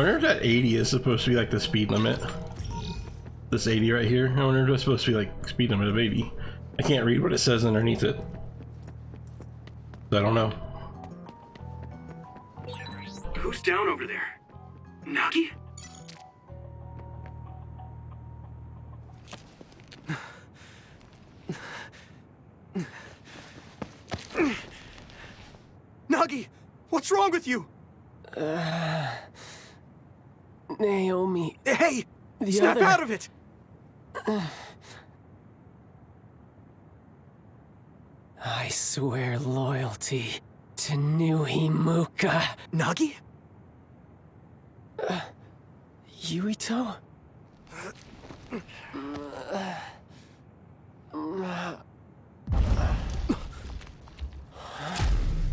wonder if that 80 is supposed to be like the speed limit. This 80 right here. I wonder if it's supposed to be like speed limit of 80. I can't read what it says underneath it. I don't know. Who's down over there? Nagi? Nagi, what's wrong with you? Naomi. Hey, snap out of it! I swear loyalty to Nuhimuka. Nagi? Yuito?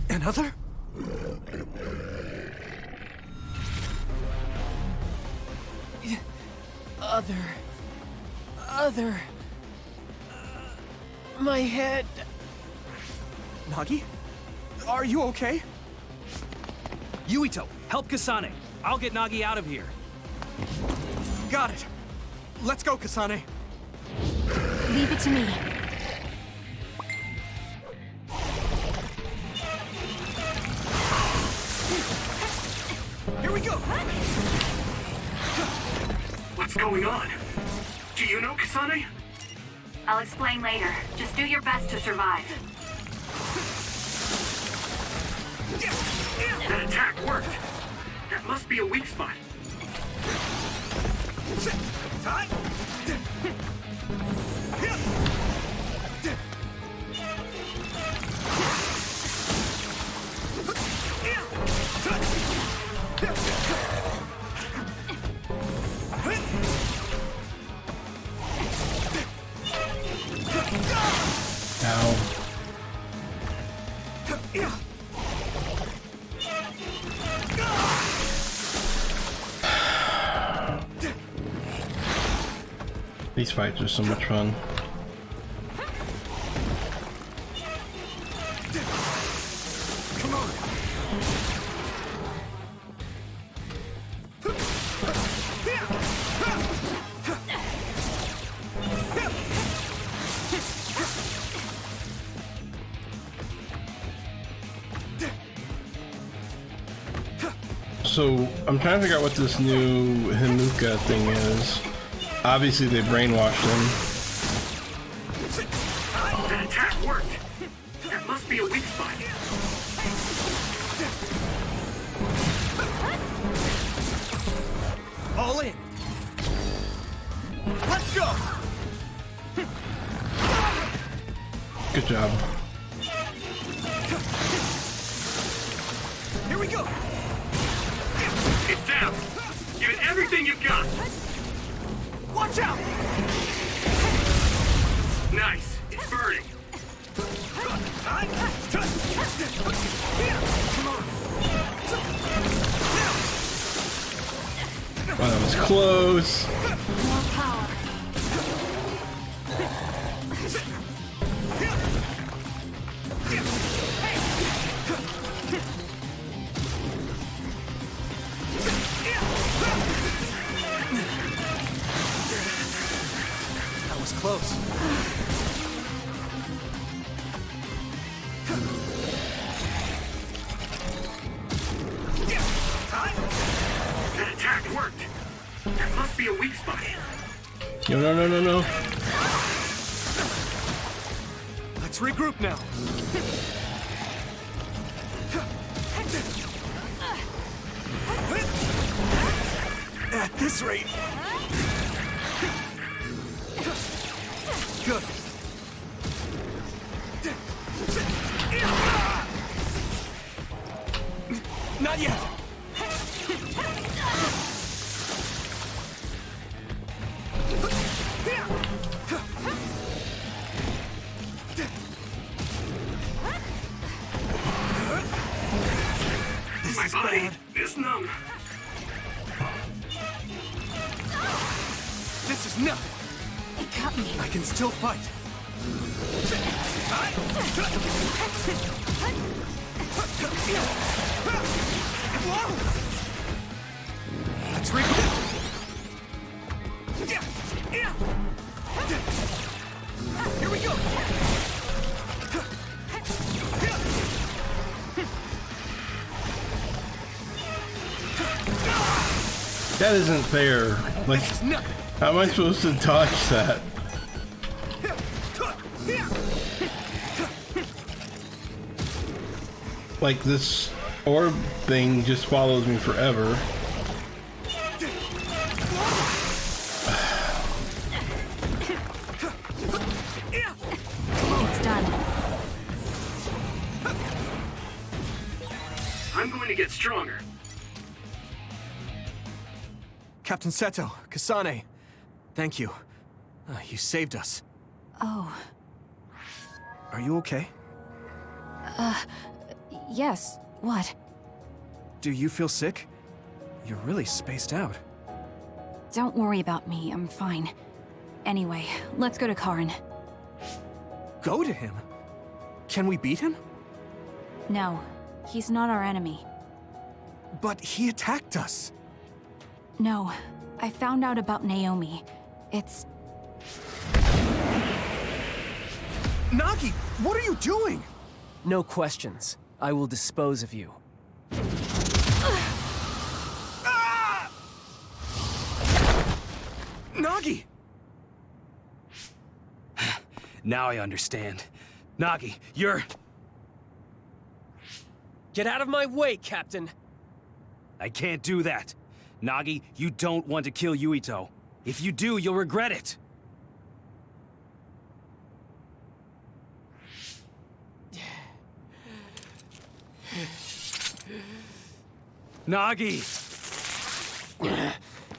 Another? Other. My head. Nagi? Are you okay? Yuito, help Kasane. I'll get Nagi out of here. Got it. Let's go, Kasane. Leave it to me. Here we go! What's going on? Do you know Kasane? I'll explain later. Just do your best to survive. That attack worked. That must be a weak spot. Ow. These fights are so much fun. Come on! So I'm trying to figure out what this new Himuka thing is. Obviously they brainwashed him. That attack worked. That must be a weak spot. All in! Let's go! Good job. Here we go! It's down. Give it everything you've got. Watch out! Nice. It's burning. Wow, that was close. More power. That was close. That attack worked. That must be a weak spot. No. Let's regroup now. At this rate. Good. Not yet. My body is numb. This is nothing. It cut me. I can still fight. Thanks, Rico. Here we go. That isn't fair. Like, This is nothing. how am I supposed to dodge that? Like, this orb thing just follows me forever. It's done. I'm going to get stronger. Captain Seto, Kasane, thank you. You saved us. Oh, Are you okay? yes. What? Do you feel sick? You're really spaced out. Don't worry about me. I'm fine. Anyway, let's go to Karin. Go to him? Can we beat him? No, he's not our enemy. But he attacked us. No, I found out about Naomi. It's... Nagi, what are you doing? No questions. I will dispose of you. Ah! Nagi! Now I understand. Nagi, you're... Get out of my way, Captain! I can't do that. Nagi, you don't want to kill Yuito. If you do, you'll regret it. Nagi!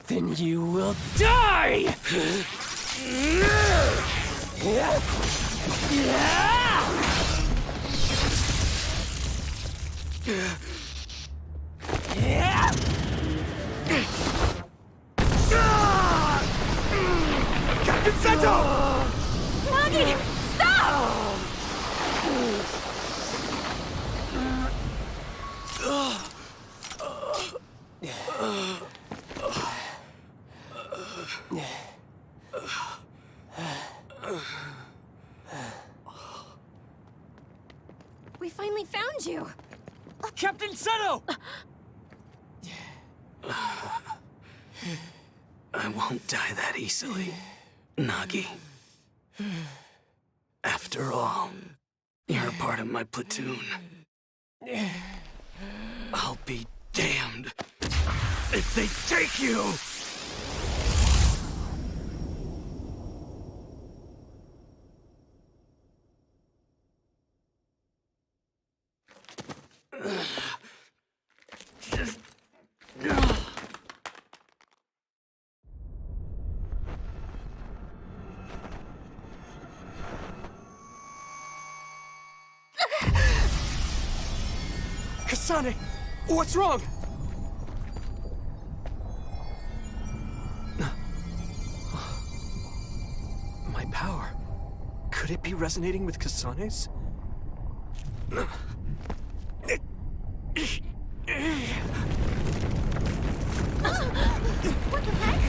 Then you will die! Captain Seto! Nagi! Stop! We finally found you. Captain Seto! I won't die that easily, Nagi. After all, you're a part of my platoon. I'll be damned if they take you! Kasane, what's wrong? My power. Could it be resonating with Kasane's? What the heck?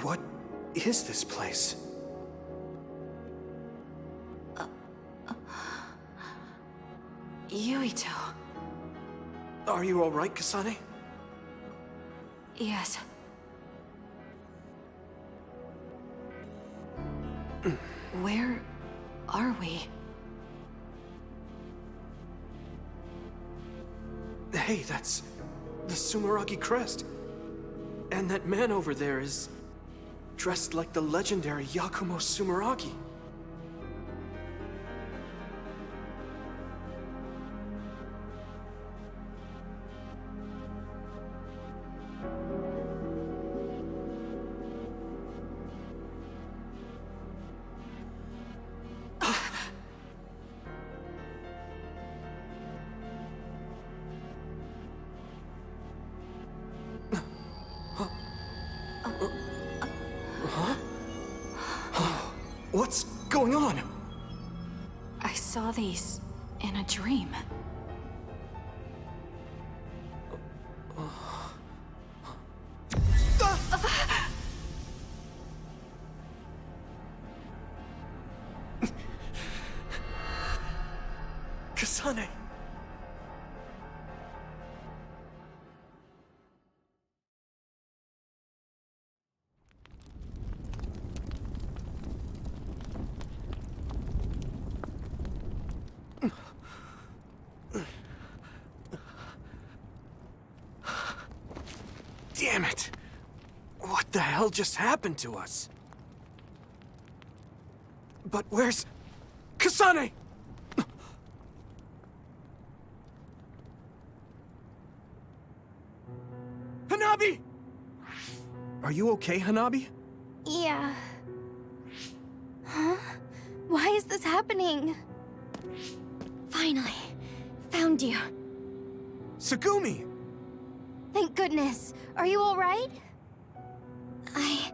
What is this place? Yuito. Are you alright, Kasane? Yes. Where are we? Hey, that's the Sumeragi crest. And that man over there is dressed like the legendary Yakumo Sumeragi. What's going on? I saw these in a dream. Kasane. Damn it! What the hell just happened to us? But where's Kasane? Hanabi! Are you okay, Hanabi? Yeah. Huh? Why is this happening? Finally, found you. Tsugumi! Thank goodness. Are you all right? I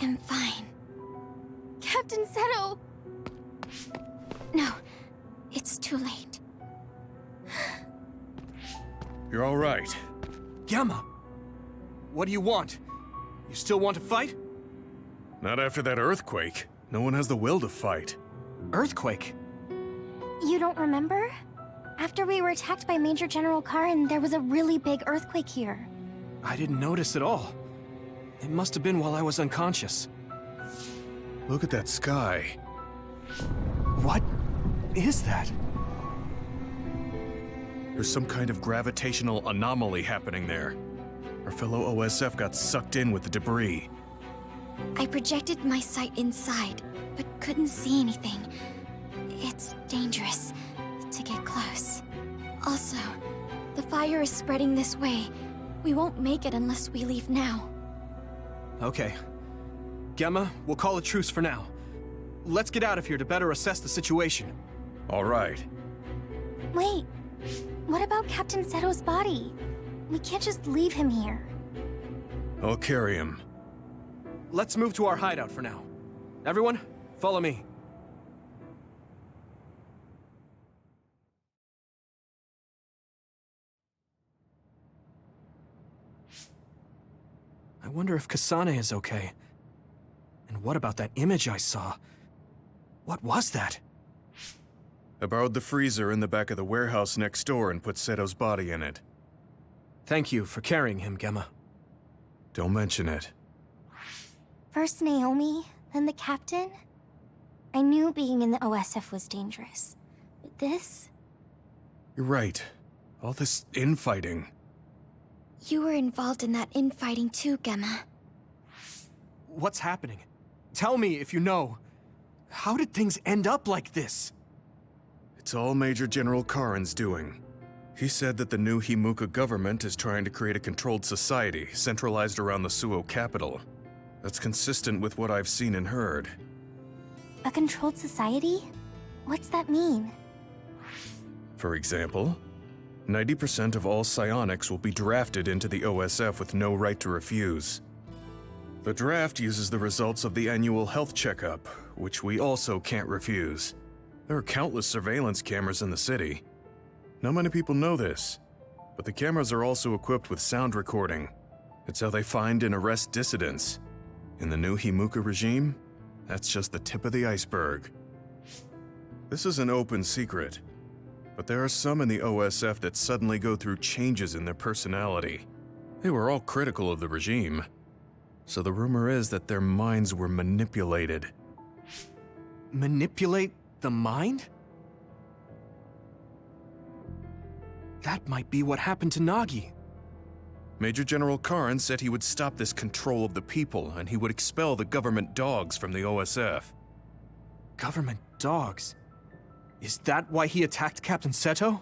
am fine. Captain Seto! No, it's too late. You're all right. Gamma! What do you want? You still want to fight? Not after that earthquake. No one has the will to fight. Earthquake? You don't remember? After we were attacked by Major General Karin, there was a really big earthquake here. I didn't notice at all. It must have been while I was unconscious. Look at that sky. What is that? There's some kind of gravitational anomaly happening there. Our fellow OSF got sucked in with the debris. I projected my sight inside, but couldn't see anything. It's dangerous to get close. Also, the fire is spreading this way. We won't make it unless we leave now. Okay. Gemma, we'll call a truce for now. Let's get out of here to better assess the situation. All right. Wait, what about Captain Seto's body? We can't just leave him here. I'll carry him. Let's move to our hideout for now. Everyone, follow me. I wonder if Kasane is okay. And what about that image I saw? What was that? I borrowed the freezer in the back of the warehouse next door and put Seto's body in it. Thank you for carrying him, Gemma. Don't mention it. First Naomi, then the captain? I knew being in the OSF was dangerous. But this? You're right. All this infighting. You were involved in that infighting too, Gemma. What's happening? Tell me if you know. How did things end up like this? It's all Major General Karin's doing. He said that the new Himuka government is trying to create a controlled society centralized around the Suo capital. That's consistent with what I've seen and heard. A controlled society? What's that mean? For example, 90% of all psionics will be drafted into the OSF with no right to refuse. The draft uses the results of the annual health checkup, which we also can't refuse. There are countless surveillance cameras in the city. Not many people know this, but the cameras are also equipped with sound recording. It's how they find and arrest dissidents. In the new Himuka regime, that's just the tip of the iceberg. This is an open secret. But there are some in the OSF that suddenly go through changes in their personality. They were all critical of the regime. So the rumor is that their minds were manipulated. Manipulate the mind? That might be what happened to Nagi. Major General Karn said he would stop this control of the people and he would expel the government dogs from the OSF. Government dogs? Is that why he attacked Captain Seto?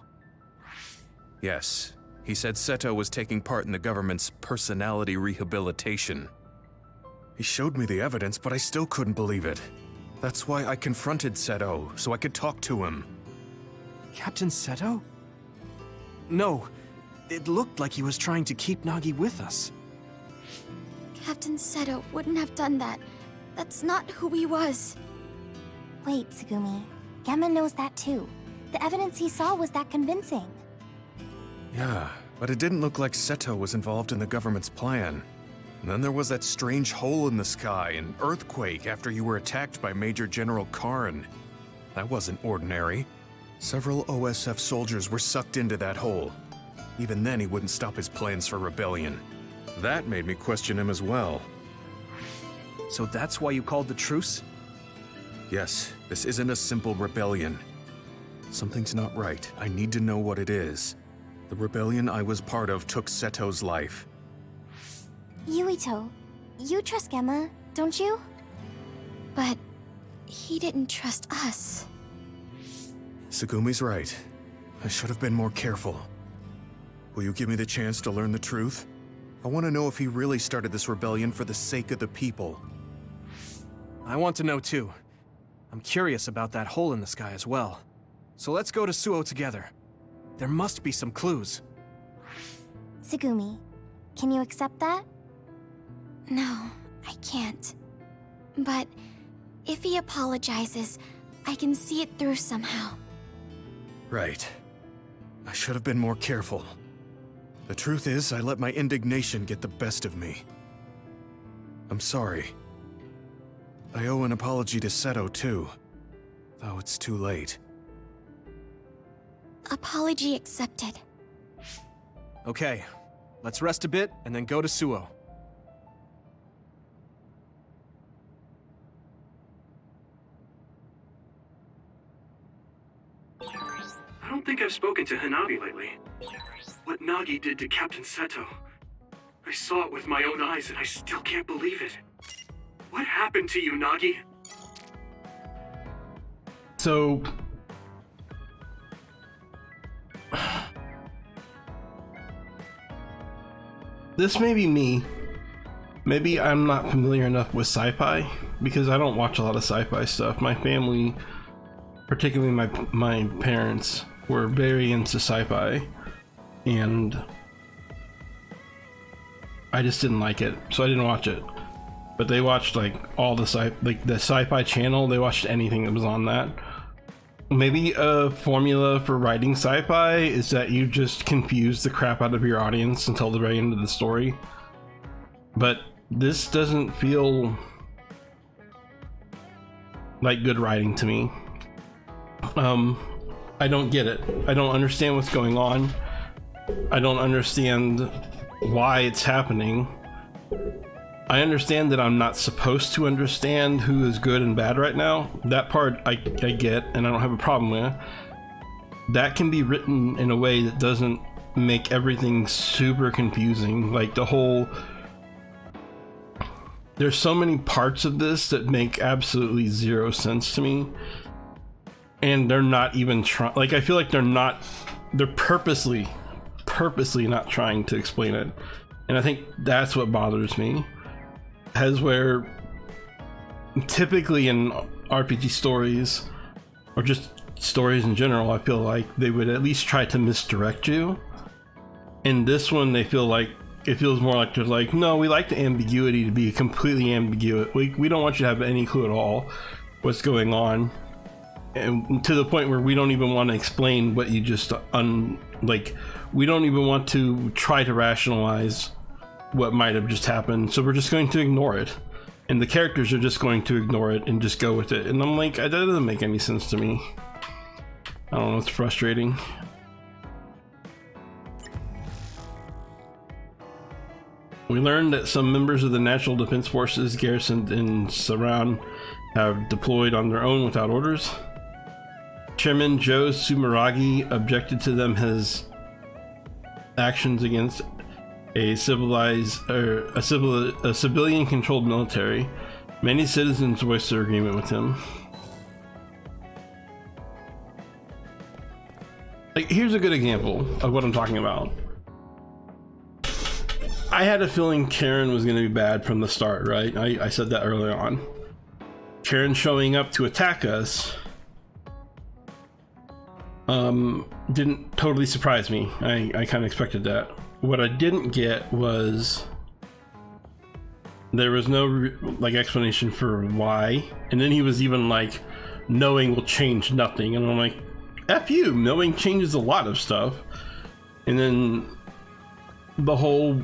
Yes, he said Seto was taking part in the government's personality rehabilitation. He showed me the evidence, but I still couldn't believe it. That's why I confronted Seto, so I could talk to him. Captain Seto? No, it looked like he was trying to keep Nagi with us. Captain Seto wouldn't have done that. That's not who he was. Wait, Tsugumi. Gemma knows that too. The evidence he saw was that convincing. Yeah, but it didn't look like Seto was involved in the government's plan. And then there was that strange hole in the sky, an earthquake after you were attacked by Major General Karn. That wasn't ordinary. Several OSF soldiers were sucked into that hole. Even then, he wouldn't stop his plans for rebellion. That made me question him as well. So that's why you called the truce? Yes, this isn't a simple rebellion. Something's not right. I need to know what it is. The rebellion I was part of took Seto's life. Yuito, you trust Gemma, don't you? But he didn't trust us. Tsugumi's right. I should have been more careful. Will you give me the chance to learn the truth? I want to know if he really started this rebellion for the sake of the people. I want to know too. I'm curious about that hole in the sky as well. So let's go to Suo together. There must be some clues. Tsugumi, can you accept that? No, I can't. But if he apologizes, I can see it through somehow. Right. I should have been more careful. The truth is, I let my indignation get the best of me. I'm sorry. I owe an apology to Seto, too. Though it's too late. Apology accepted. Okay, let's rest a bit and then go to Suo. I don't think I've spoken to Hanabi lately. What Nagi did to Captain Seto. I saw it with my own eyes and I still can't believe it. What happened to you, Nagi? So... this may be me. Maybe I'm not familiar enough with sci-fi, because I don't watch a lot of sci-fi stuff. My family, particularly my parents, were very into sci-fi, and I just didn't like it, so I didn't watch it. But they watched like all the the Sci-Fi Channel. They watched anything that was on that. Maybe a formula for writing sci-fi is that you just confuse the crap out of your audience until the very end of the story. But this doesn't feel like good writing to me. I don't get it. I don't understand what's going on. I don't understand why it's happening. I understand that I'm not supposed to understand who is good and bad right now. That part I get, and I don't have a problem with. That can be written in a way that doesn't make everything super confusing. Like the whole... there's so many parts of this that make absolutely zero sense to me. And they're not even trying... like, I feel like they're purposely not trying to explain it. And I think that's what bothers me. As where typically in RPG stories, or just stories in general, I feel like they would at least try to misdirect you. In this one, they feel like it feels more like they're like, no, we like the ambiguity to be completely ambiguous. We don't want you to have any clue at all what's going on, and to the point where we don't even want to explain what you just like. We don't even want to try to rationalize what might have just happened, so we're just going to ignore it, and the characters are just going to ignore it and just go with it. And I'm like, that doesn't make any sense to me. I don't know, it's frustrating. We learned that some members of the National Defense Forces garrisoned in Saran have deployed on their own without orders. Chairman Joe Sumeragi objected to them his actions against a civilian-controlled military. Many citizens voiced their agreement with him. Like, here's a good example of what I'm talking about. I had a feeling Karen was going to be bad from the start, right? I said that early on. Karen showing up to attack us didn't totally surprise me. I kind of expected that. What I didn't get was there was no like explanation for why, and then he was even like, knowing will change nothing, and I'm like, F you, knowing changes a lot of stuff. And then the whole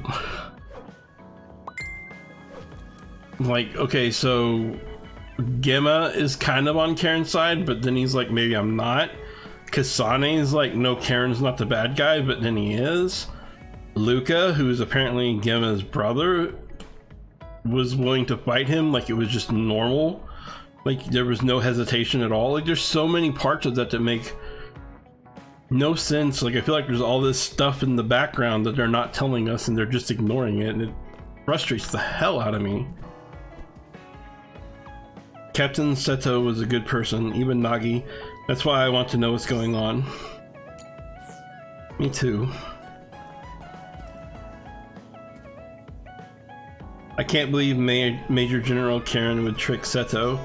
like, okay, so Gemma is kind of on Karen's side, but then he's like, maybe I'm not. Kasane is like, no, Karen's not the bad guy, but then he is. Luca, who is apparently Gemma's brother, was willing to fight him like it was just normal. Like there was no hesitation at all. Like there's so many parts of that that make no sense. Like I feel like there's all this stuff in the background that they're not telling us and they're just ignoring it, and it frustrates the hell out of me. Captain Seto was a good person, even Nagi. That's why I want to know what's going on. Me too. I can't believe Major General Karen would trick Seto.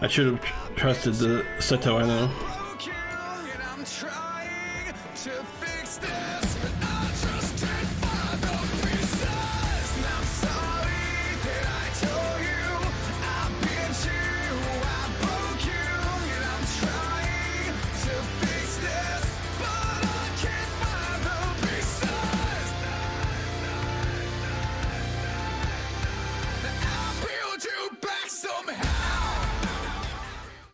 I should have trusted the Seto I know.